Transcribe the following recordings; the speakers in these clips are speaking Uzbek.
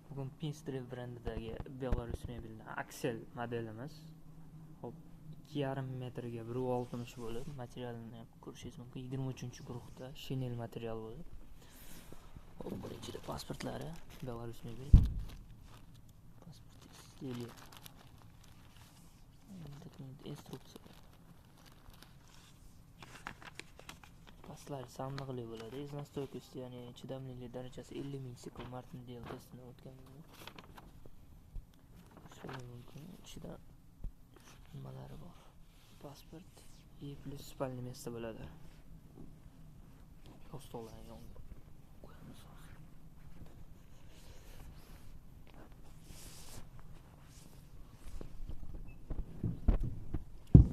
Bugun Pinstrel brendidagi Belarus mebeldan Axel modelimiz. Hop, 2,5 metrga 1,60 bo'lib, materialini ko'rishingiz mumkin. 23-guruhda shinel material bo'lib. Hop, buning ichida pasportlari Belarus mebel. Pasport izleli. Dokument instruksiya. Pastlari sandiqli bo'ladi. Iznastойкость, ya'ni chidamlilik darajasi 50 ming sikl martindale testini o'tgan. Shunday mumkin. Ichida nimalari bor? Pasport и plus spalniy место bo'ladi. Stoldan yonga qo'yamiz.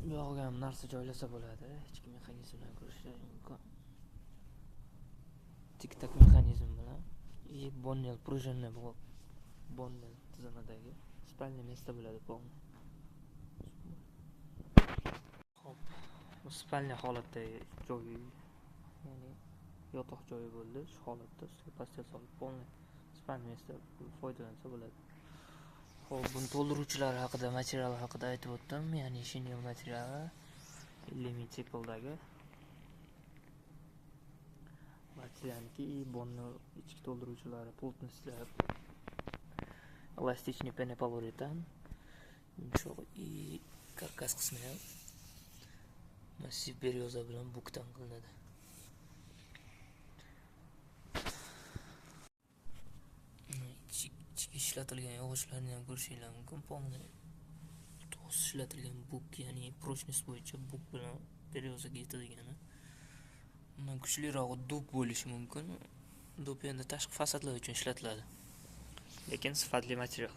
Bu yoqqa ham narsa joylasa bo'ladi. Ichki mexanizmdan ko'rishingiz mumkin. Tik-tak mexanizm bilan и bonnel пружинный blok. Bonnel tizimidagi spalniy место bo'ladi полный. Hop, bu spalniy holatdagi joyi, ya'ni yotoq joyi bo'ldi. Shu holatda ustiga pastel solib полный spalniy место foydalansa bo'ladi. Hop, buni to'ldiruvchilari haqida, material haqida aytib o'tdim. Ya'ni shinel materiali 50 ming sikldagi. Materialki bonni ichki to'ldiruvchilari плотностьlar эластичный пенополиуретан, yumshoq и karkas qismi ham massiv beryoza bilan buktan qilinadi. Ichki ishlatilgan yog'ochlarni ham ko'rishingiz mumkin. Полный to'g'ri ishlatilgan buk, ya'ni прочность bo'yicha buk bilan beryozaga yetadigani. Undan kuchliroq dub bo'lishi mumkin. Dub endi tashqi fasadlar uchun ishlatiladi. Lekin sifatli material.